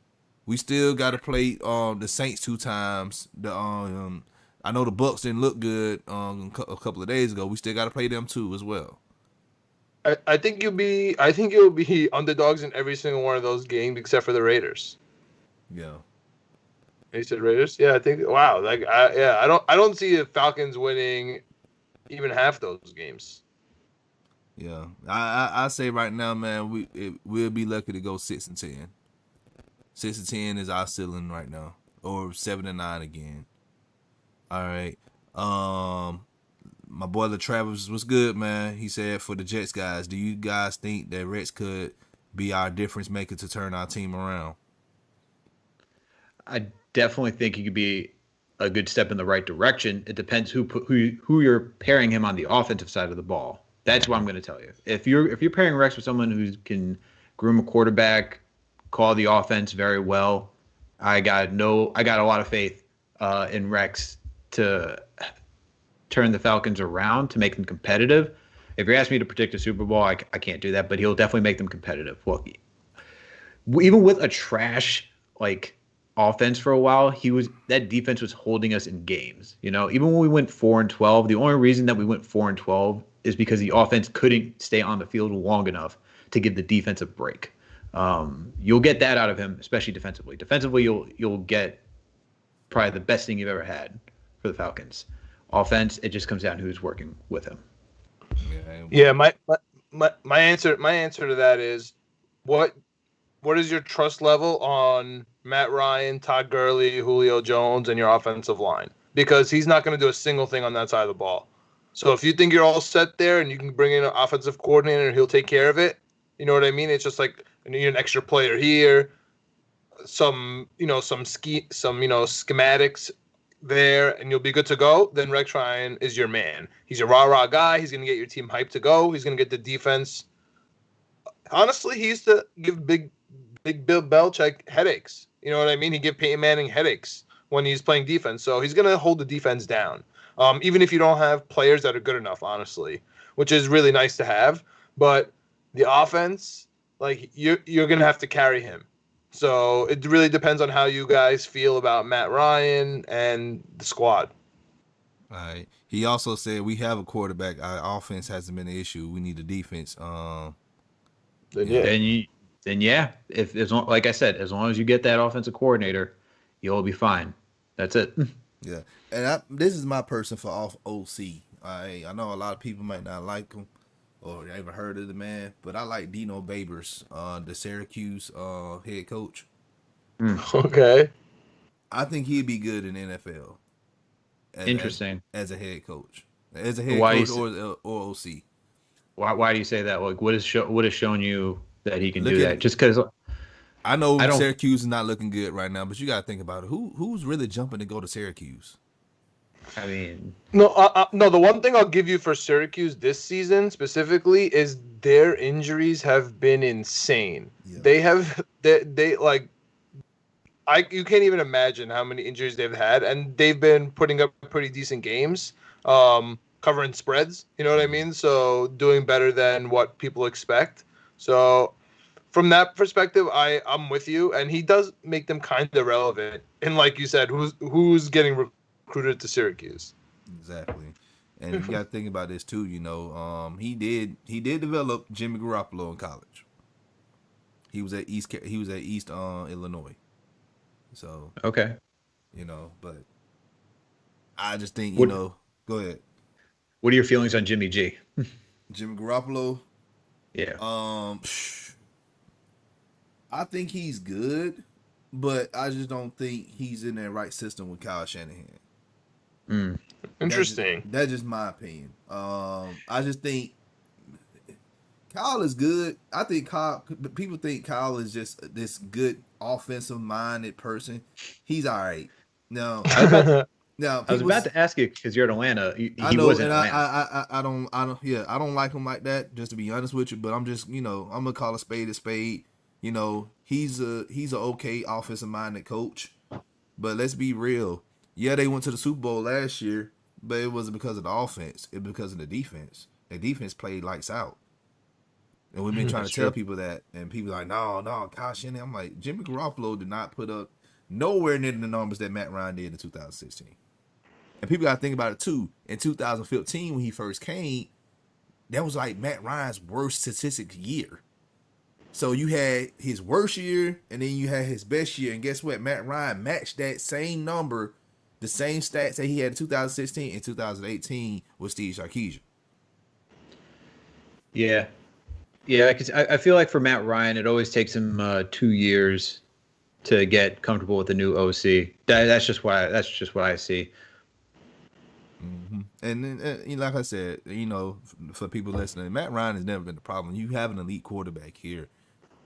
We still got to play the Saints 2 times. I know the Bucks didn't look good a couple of days ago. We still got to play them too as well. I think you'll be underdogs in every single one of those games except for the Raiders. Yeah. You said Raiders? Yeah, I think. Wow. I don't see the Falcons winning even half those games. Yeah, I say right now, man, we'll be lucky to go 6-10. 6-10 is our ceiling right now, or 7-9 again. All right. My boy Travis was good, man. He said, for the Jets guys, do you guys think that Rex could be our difference maker to turn our team around? I definitely think he could be a good step in the right direction. It depends who you're pairing him on the offensive side of the ball. That's what I'm going to tell you. If you're pairing Rex with someone who can groom a quarterback, call the offense very well, I got a lot of faith in Rex to turn the Falcons around, to make them competitive. If you ask me to predict a Super Bowl, I can't do that, but he'll definitely make them competitive. Well, even with a trash offense for a while, that defense was holding us in games. Even when we went 4-12, the only reason that we went 4-12 is because the offense couldn't stay on the field long enough to give the defense a break. You'll get that out of him, especially defensively. Defensively, you'll get probably the best thing you've ever had for the Falcons. Offense, it just comes down to who's working with him. Yeah, my answer to that is what is your trust level on Matt Ryan, Todd Gurley, Julio Jones, and your offensive line? Because he's not going to do a single thing on that side of the ball. So if you think you're all set there and you can bring in an offensive coordinator and he'll take care of it, you know what I mean? It's just like you need an extra player here, some schematics there, and you'll be good to go. Then Rex Ryan is your man. He's your rah-rah guy. He's going to get your team hyped to go. He's going to get the defense. Honestly, he used to give big Bill Belichick headaches. You know what I mean? He gave Peyton Manning headaches when he's playing defense. So he's going to hold the defense down, even if you don't have players that are good enough, honestly, which is really nice to have. But the offense, like you're going to have to carry him. So it really depends on how you guys feel about Matt Ryan and the squad. All right. He also said we have a quarterback. Our offense hasn't been an issue. We need the defense. Then yeah. If like I said, as long as you get that offensive coordinator, you'll be fine. That's it. Yeah, and this is my person for off OC. I know a lot of people might not like him or ever heard of the man, but I like Dino Babers, the Syracuse head coach. Okay. I think he'd be good in the NFL. Interesting. As a head coach. As a head coach or OC. Why do you say that? Like, what has shown you that he can do that? Just because I know Syracuse is not looking good right now, but you got to think about it. Who's really jumping to go to Syracuse? I mean, no. The one thing I'll give you for Syracuse this season specifically is their injuries have been insane. Yeah. They like, you can't even imagine how many injuries they've had, and they've been putting up pretty decent games, covering spreads. You know what I mean? So doing better than what people expect. So from that perspective, I'm with you, and he does make them kind of relevant. And like you said, who's getting recruited to Syracuse? Exactly. And you got to think about this too. You know, he did develop Jimmy Garoppolo in college. He was at East Illinois. So okay, you know, but I just think go ahead. What are your feelings on Jimmy G? Jimmy Garoppolo? Yeah. I think he's good, but I just don't think he's in that right system with Kyle Shanahan. Interesting. That's just my opinion. I just think Kyle is good. I think people think Kyle is just this good offensive minded person. He's all right. No. I was about to ask you because you're at Atlanta. I know, and I don't like him like that. Just to be honest with you, but I'm just, I'm gonna call a spade a spade. You know, he's an okay offensive minded coach, but let's be real. Yeah, they went to the Super Bowl last year, but it wasn't because of the offense. It was because of the defense. The defense played lights out, and we've been trying to tell people that, and people are like, no, Kyle Shanahan. I'm like, Jimmy Garoppolo did not put up nowhere near the numbers that Matt Ryan did in 2016. And people got to think about it too. In 2015, when he first came, that was like Matt Ryan's worst statistics year. So you had his worst year, and then you had his best year. And guess what? Matt Ryan matched that same number, the same stats that he had in 2016 and 2018 with Steve Sarkisian. Yeah. Yeah, because I feel like for Matt Ryan, it always takes him 2 years to get comfortable with the new OC. That's just what I see. Mm-hmm. And then, like I said, for people listening, Matt Ryan has never been the problem. You have an elite quarterback here,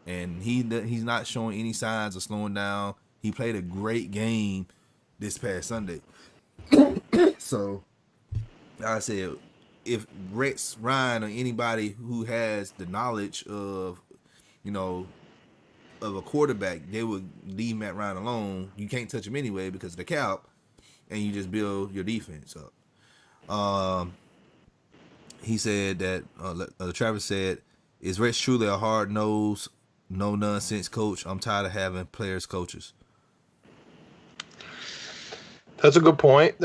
and he's not showing any signs of slowing down. He played a great game this past Sunday. So, like I said, if Rex Ryan or anybody who has the knowledge of, of a quarterback, they would leave Matt Ryan alone. You can't touch him anyway because of the cap, and you just build your defense up. He said that Travis said, "Is Rex truly a hard-nosed, no-nonsense coach? I'm tired of having players coaches." That's a good point.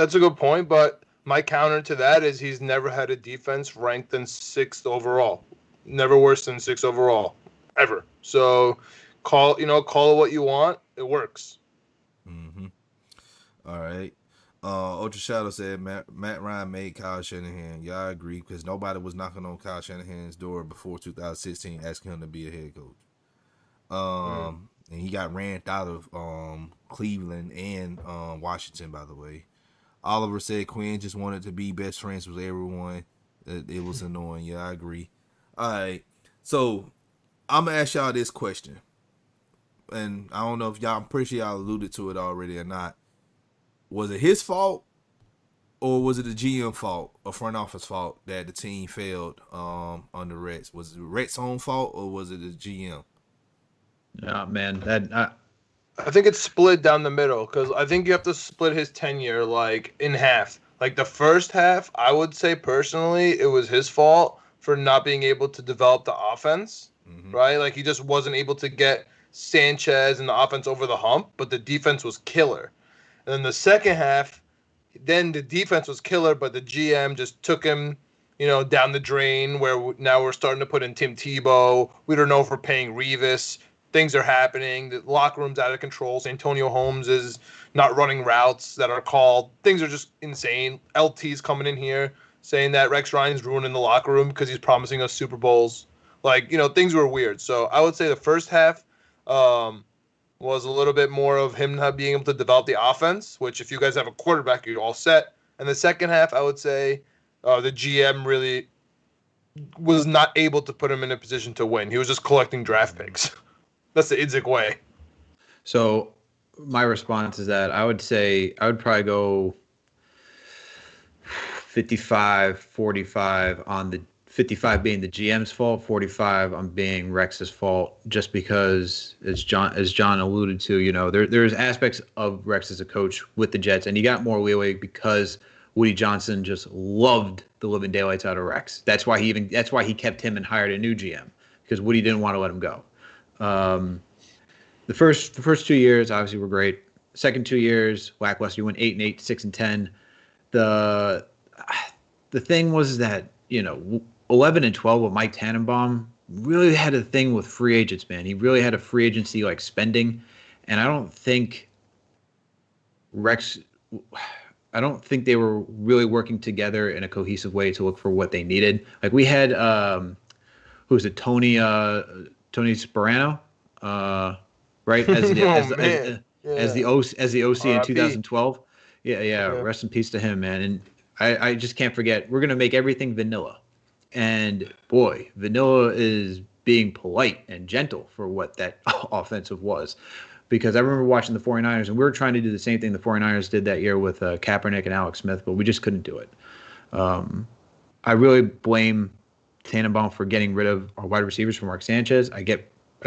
But my counter to that is he's never had a defense ranked in 6th overall. Never worse than 6th overall. ever. So call it what you want. It works. Mm-hmm. All right. Ultra Shadow said Matt Ryan made Kyle Shanahan. Yeah, I agree, because nobody was knocking on Kyle Shanahan's door before 2016 asking him to be a head coach. And he got ran out of Cleveland and Washington, by the way. Oliver said Quinn just wanted to be best friends with everyone. It was annoying. Yeah, I agree. All right. So I'm going to ask y'all this question. And I don't know if y'all, I'm pretty sure y'all alluded to it already or not. Was it his fault, or was it the GM fault or front office fault that the team failed under Rex? Was it Rex's own fault, or was it the GM? Oh, man, I think it's split down the middle, because I think you have to split his tenure like in half. Like the first half, I would say personally, it was his fault for not being able to develop the offense, right? Like he just wasn't able to get Sanchez and the offense over the hump, but the defense was killer. And then the second half, then the defense was killer, but the GM just took him, down the drain, where now we're starting to put in Tim Tebow. We don't know if we're paying Revis. Things are happening. The locker room's out of control. Antonio Holmes is not running routes that are called. Things are just insane. LT's coming in here saying that Rex Ryan's ruining the locker room because he's promising us Super Bowls. Like, things were weird. So I would say the first half was a little bit more of him not being able to develop the offense, which if you guys have a quarterback, you're all set. And the second half, I would say the GM really was not able to put him in a position to win. He was just collecting draft picks. That's the Idzik way. So my response is that I would probably go 55-45 on the 55 being the GM's fault, 45 on being Rex's fault, just because, as John alluded to, there's aspects of Rex as a coach with the Jets, and he got more leeway because Woody Johnson just loved the living daylights out of Rex. That's why he kept him and hired a new GM, because Woody didn't want to let him go. The first 2 years obviously were great. Second 2 years, lackluster. You went 8-8, 6-10. The thing was that 11-12 with Mike Tannenbaum really had a thing with free agents, man. He really had a free agency like spending, and I don't think they were really working together in a cohesive way to look for what they needed. Like we had who was it, Tony Sperano, right? As the OC in 2012. Yeah. Rest in peace to him, man. And I just can't forget. We're gonna make everything vanilla. And boy, vanilla is being polite and gentle for what that offensive was. Because I remember watching the 49ers, and we were trying to do the same thing the 49ers did that year with Kaepernick and Alex Smith, but we just couldn't do it. I really blame Tannenbaum for getting rid of our wide receivers for Mark Sanchez. I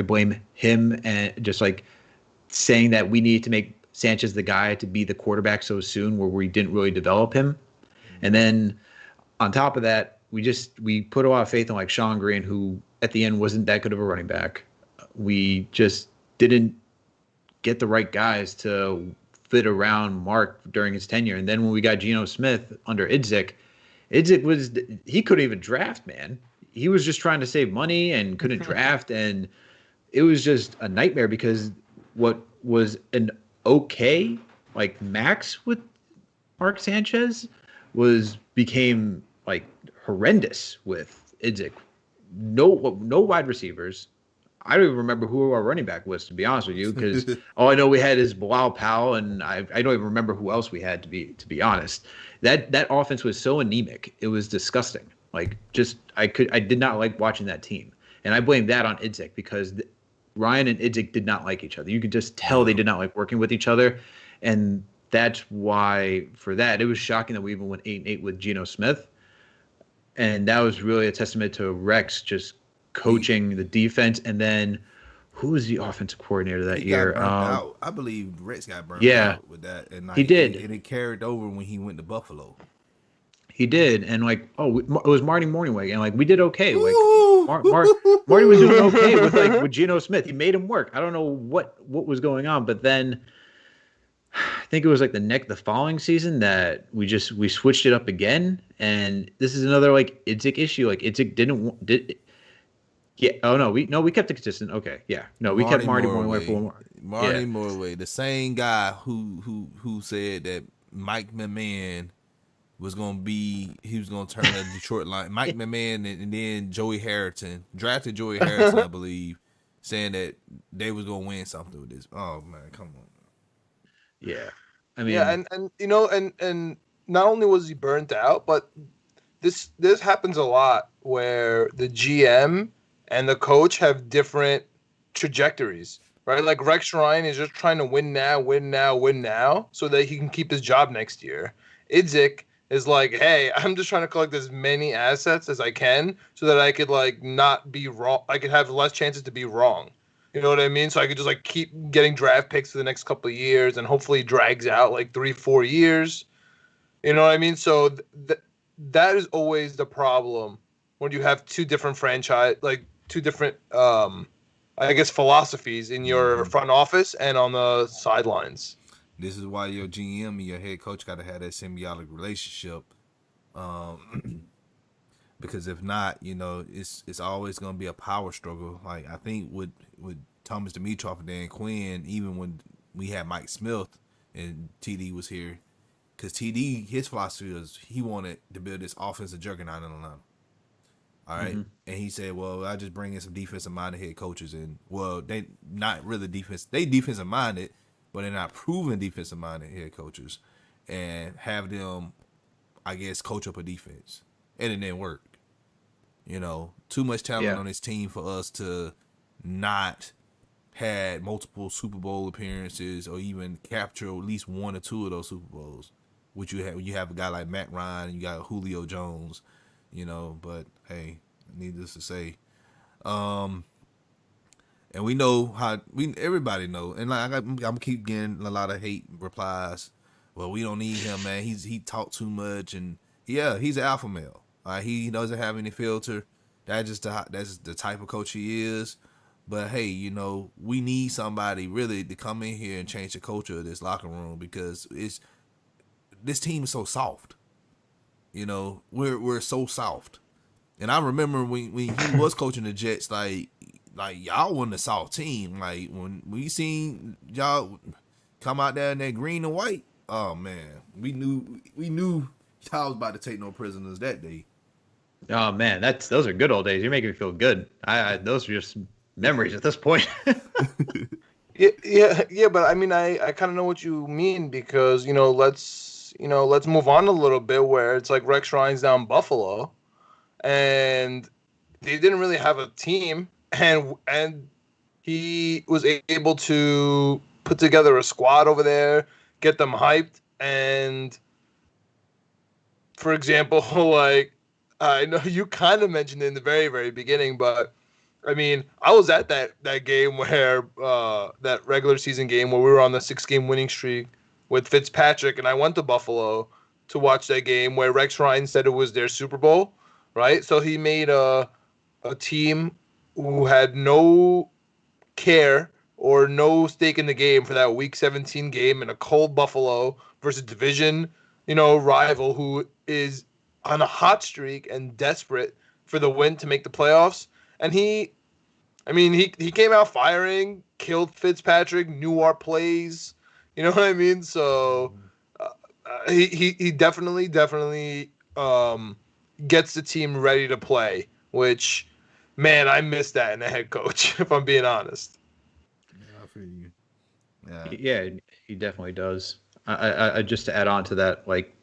blame him, and just like saying that we needed to make Sanchez the guy to be the quarterback so soon, where we didn't really develop him. And then on top of that, we put a lot of faith in like Sean Green, who at the end wasn't that good of a running back. We just didn't get the right guys to fit around Mark during his tenure. And then when we got Geno Smith under Idzik he couldn't even draft, man. He was just trying to save money and couldn't draft. And it was just a nightmare, because what was an okay like max with Mark Sanchez became like horrendous with Idzik. No wide receivers. I don't even remember who our running back was, to be honest with you, because all I know we had is Bilal Powell, and I don't even remember who else we had, to be honest. That offense was so anemic. It was disgusting. Like, just I did not like watching that team. And I blame that on Idzik, because Ryan and Idzik did not like each other. You could just tell they did not like working with each other. And that's why, for that, it was shocking that we even went 8-8 with Geno Smith. And that was really a testament to Rex just coaching the defense. And then who was the offensive coordinator that year? I believe Rex got burned out with that. And he did. And it carried over when he went to Buffalo. He did. And it was Marty Morningweg. And we did okay. Marty was doing okay with Geno Smith. He made him work. I don't know what was going on, but then I think it was the following season that we switched it up again. And this is another Idzik issue. Idzik Yeah. Oh no, we kept it consistent. Okay. Yeah. No, we kept Marty Mornway for one more. Marty Morway, the same guy who said that Mike McMahon was gonna turn a Detroit line. Mike McMahon and then Joey Harrington drafted Joey Harrington, I believe, saying that they was gonna win something with this. Oh man, come on. Yeah. I mean, yeah, and you know, and not only was he burnt out, but this happens a lot where the GM and the coach have different trajectories, right? Like Rex Ryan is just trying to win now, win now, win now, so that he can keep his job next year. Idzik is like, hey, I'm just trying to collect as many assets as I can so that I could like not be wrong. I could have less chances to be wrong. You know what I mean? So I could just like keep getting draft picks for the next couple of years and hopefully drags out like 3-4 years. You know what I mean? So that is always the problem when you have two different two different I guess philosophies in your front office and on the sidelines. This is why your GM and your head coach got to have that symbiotic relationship, because if not, it's always going to be a power struggle. Like I think with Thomas Dimitroff and Dan Quinn, even when we had Mike Smith and TD was here, because TD, his philosophy was he wanted to build this offensive juggernaut in Atlanta. All right. And he said, well, I just bring in some defensive minded head coaches. And, well, they not really defensive minded, but they're not proven defensive minded head coaches. And have them, I guess, coach up a defense. And it didn't work. Too much talent on this team for us to not had multiple Super Bowl appearances or even capture at least one or two of those Super Bowls. Which you have a guy like Matt Ryan and you got Julio Jones, but hey, needless to say. And we know everybody know, and like I'm keep getting a lot of hate replies. Well, we don't need him, man. He talk too much, and yeah, he's an alpha male. He doesn't have any filter. That's the type of coach he is. But hey, we need somebody really to come in here and change the culture of this locker room because this team is so soft. We're so soft. And I remember when he was coaching the Jets, like y'all wasn't a soft team. Like when we seen y'all come out there in that green and white, oh man, we knew y'all was about to take no prisoners that day. Oh man, those are good old days. You're making me feel good. Those are just memories at this point. Yeah, but I mean, I kind of know what you mean because let's move on a little bit where it's like Rex Ryan's down Buffalo, and they didn't really have a team, and he was able to put together a squad over there, get them hyped, and for example, like I know you kind of mentioned it in the very, very beginning, but I mean, I was at that game where that regular season game where we were on the 6-game winning streak with Fitzpatrick, and I went to Buffalo to watch that game where Rex Ryan said it was their Super Bowl, right? So he made a team who had no care or no stake in the game for that Week 17 game in a cold Buffalo versus division, rival who is on a hot streak and desperate for the win to make the playoffs. And he came out firing, killed Fitzpatrick, knew our plays. You know what I mean? So he definitely gets the team ready to play, which, man, I miss that in a head coach, if I'm being honest. Yeah, I feel you. Yeah, he definitely does. I just to add on to that, like,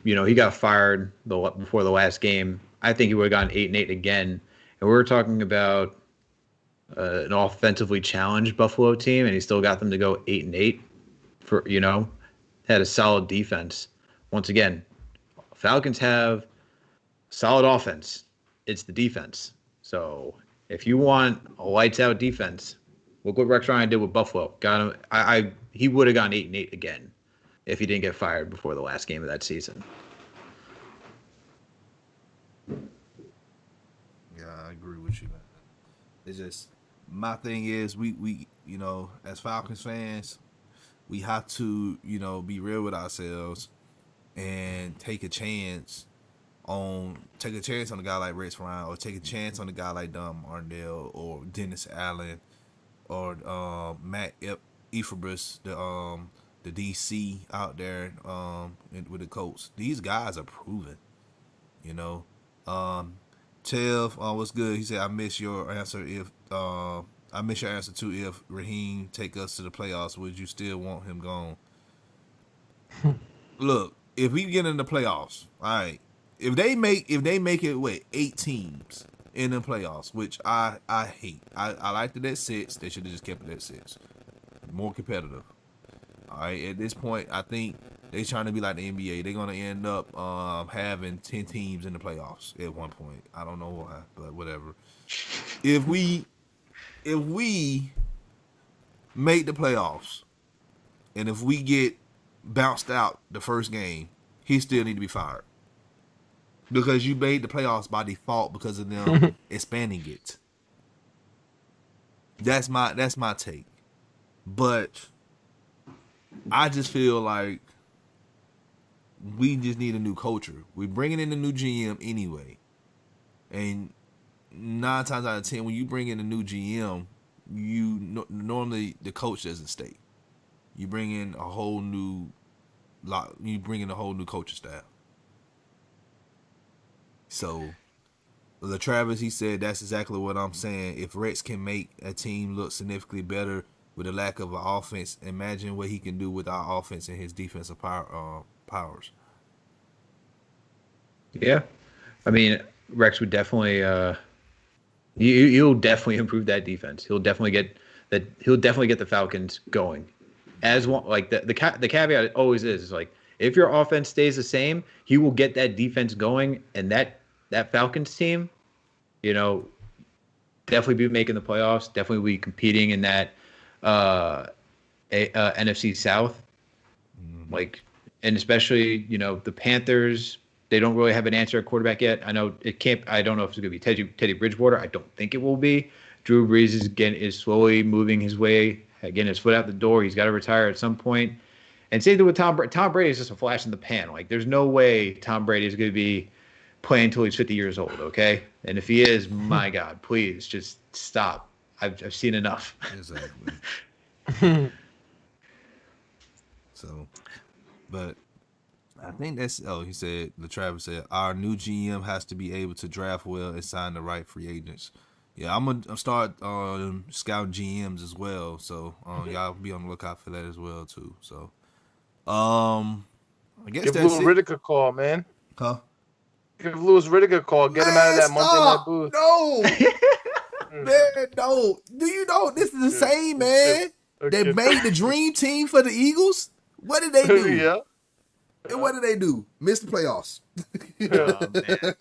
he got fired before the last game. I think he would have gone 8-8 again. And we were talking about an offensively challenged Buffalo team, and he still got them to go 8-8 for, had a solid defense. Once again, Falcons have solid offense. It's the defense. So if you want a lights out defense, look what Rex Ryan did with Buffalo. Got him. He would have gone 8-8 again if he didn't get fired before the last game of that season. Yeah, I agree with you, man. It's just my thing is we as Falcons fans, we have to be real with ourselves and take a chance take a chance on a guy like Rex Ryan, or take a chance on a guy like Don Martindale or Dennis Allen or Matt Ephraim, the DC out there with the Colts. These guys are proven, you know. Tev, what's good? He said, I miss your answer too. If Raheem take us to the playoffs, would you still want him gone? Look, if we get in the playoffs, all right. If they make it with 8 teams in the playoffs, which I hate. I liked it at 6. They should have just kept it at 6. More competitive. All right. At this point, I think they trying to be like the NBA. They're gonna end up having 10 teams in the playoffs at one point. I don't know why, but whatever. If we make the playoffs, and if we get bounced out the first game, he still need to be fired. Because you made the playoffs by default because of them expanding it. That's my take. But I just feel like we just need a new culture. We're bringing in a new GM anyway. And 9 times out of 10, when you bring in a new GM, normally the coach doesn't stay. You bring in a whole new coaching staff. So, Travis, he said that's exactly what I'm saying. If Rex can make a team look significantly better with a lack of an offense, imagine what he can do with our offense and his defensive powers. Yeah, I mean, Rex would definitely. He'll definitely improve that defense. He'll definitely get the Falcons going. As one, like the caveat always is like, if your offense stays the same, he will get that defense going, and that Falcons team, definitely be making the playoffs. Definitely be competing in that NFC South. Mm-hmm. And especially the Panthers. They don't really have an answer at quarterback yet. I know it can't. I don't know if it's going to be Teddy Bridgewater. I don't think it will be. Drew Brees is slowly moving his way, getting his foot out the door. He's got to retire at some point. And same thing with Tom Brady. Tom Brady is just a flash in the pan. Like, there's no way Tom Brady is going to be playing until he's 50 years old, okay? And if he is, my God, please just stop. I've seen enough. Exactly. So, but I think that's. He said. Travis said our new GM has to be able to draft well and sign the right free agents. Yeah, I'm gonna start scouting GMs as well. So y'all be on the lookout for that as well too. So, I guess give that's Louis Riddick a call, man. Huh? Give Louis Riddick a call. Get him out of that Monday Night Booth. No, man, no. Do you know this is the same man that made the dream team for the Eagles? What did they do? Yeah. And what did they do? Miss the playoffs. Oh, man.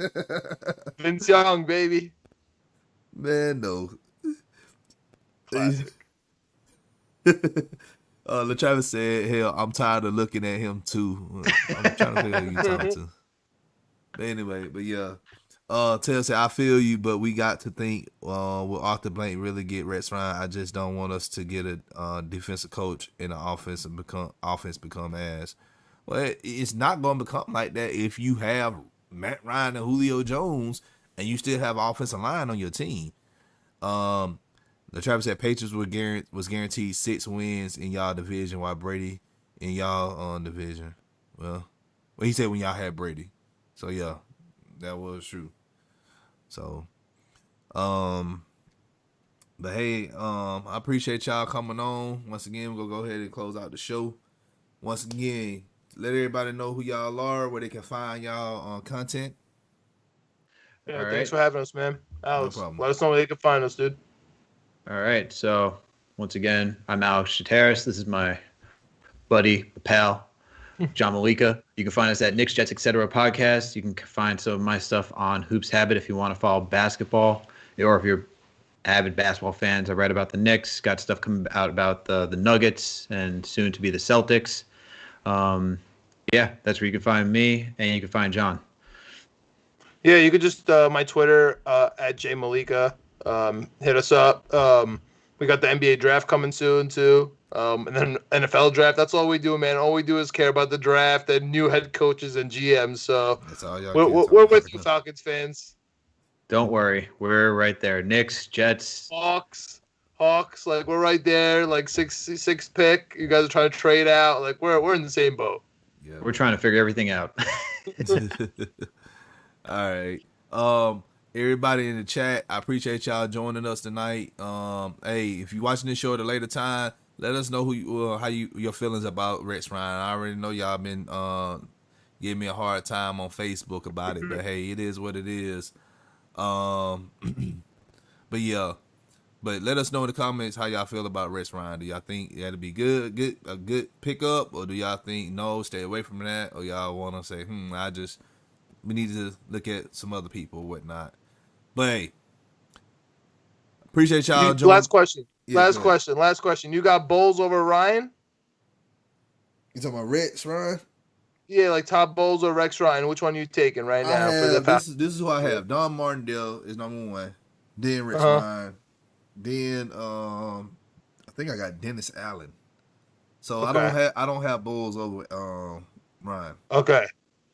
Vince Young, baby. Man, no. Classic. LaTravis said, hell, I'm tired of looking at him too. I'm trying to figure out who you talking to. But anyway, yeah. Taylor said, I feel you, but we got to think, will Arthur Blank really get Rex Ryan? I just don't want us to get a defensive coach and the offense become ass. Well, it's not going to become like that if you have Matt Ryan and Julio Jones and you still have offensive line on your team. The Travis said Patriots was guaranteed 6 wins in y'all division while Brady in y'all division. Well, he said when y'all had Brady. So yeah, that was true. So, but hey, I appreciate y'all coming on. Once again, we're gonna go ahead and close out the show. Once again, let everybody know who y'all are, where they can find y'all content. Yeah, all thanks right. for having us, man. Alex, No problem. let us know where they can find us, dude. All right. So once again, I'm Alex Chateris. This is my buddy, pal, John Malika. You can find us at Knicks, Jets, Etc. podcast. You can find some of my stuff on Hoops Habit if you want to follow basketball, or if you're avid basketball fans. I read about the Knicks, got stuff coming out about the Nuggets and soon to be the Celtics. Yeah, that's where you can find me, and you can find John. Yeah, you could just my Twitter at jmalika. Hit us up. We got the NBA draft coming soon too. And then NFL draft. That's all we do, man. All we do is care about the draft and new head coaches and GMs. So That's all y'all we're with you, Falcons fans. Don't worry, we're right there. Knicks, Jets, Hawks. Like we're right there. Like six pick. You guys are trying to trade out. Like we're in the same boat. Yeah, we're trying to figure everything out. All right. Everybody in the chat, I appreciate y'all joining us tonight. Hey, if you're watching this show at a later time, let us know your feelings about Rex Ryan. I already know y'all been giving me a hard time on Facebook about it, but hey, it is what it is. But yeah, but let us know in the comments how y'all feel about Rex Ryan. Do y'all think that'd be a good pickup, or do y'all think no, stay away from that, or y'all want to say, we need to look at some other people or whatnot. But hey, appreciate y'all joining. Last question. Last question. You got Bowles over Ryan? You talking about Rex Ryan? Yeah, like Todd Bowles or Rex Ryan. Which one are you taking right now? This is who I have. Don Martindale is number one. Then Rex Ryan. Then I think I got Dennis Allen. So okay. I don't have Bowles over Ryan. Okay.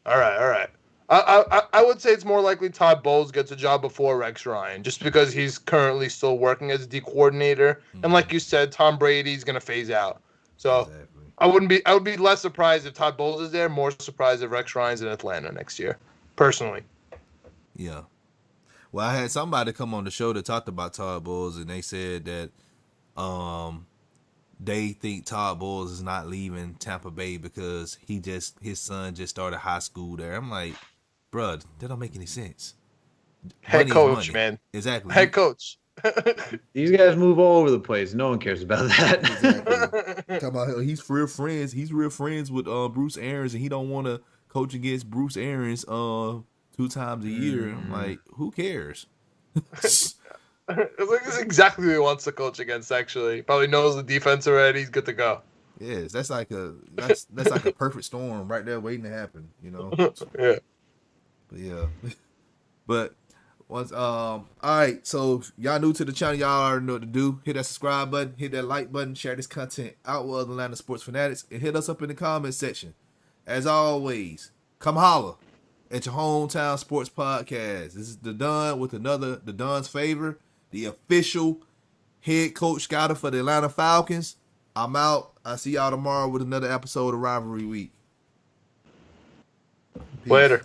All right. I would say it's more likely Todd Bowles gets a job before Rex Ryan, just because he's currently still working as a D coordinator, and like you said, Tom Brady's gonna phase out. So exactly. I would be less surprised if Todd Bowles is there, more surprised if Rex Ryan's in Atlanta next year, personally. Yeah. Well, I had somebody come on the show that talked about Todd Bowles, and they said that they think Todd Bowles is not leaving Tampa Bay because his son just started high school there. I'm like, bruh, that don't make any sense. Head coach, man. Exactly. Head coach. These guys move all over the place. No one cares about that. Exactly. Talk about he's real friends. He's real friends with Bruce Arians, and he don't want to coach against Bruce Arians 2 times a year. I'm like, who cares? It's exactly who he wants to coach against. Actually, probably knows the defense already. He's good to go. Yes, that's like a perfect storm right there waiting to happen. Yeah. But yeah. But once all right, so if y'all new to the channel, y'all already know what to do. Hit that subscribe button, hit that like button, share this content out with other Atlanta sports fanatics, and hit us up in the comment section. As always, come holla at your hometown sports podcast. This is the Don with the Don's favor, the official head coach scouter for the Atlanta Falcons. I'm out. I'll see y'all tomorrow with another episode of Rivalry Week. Peace. Later.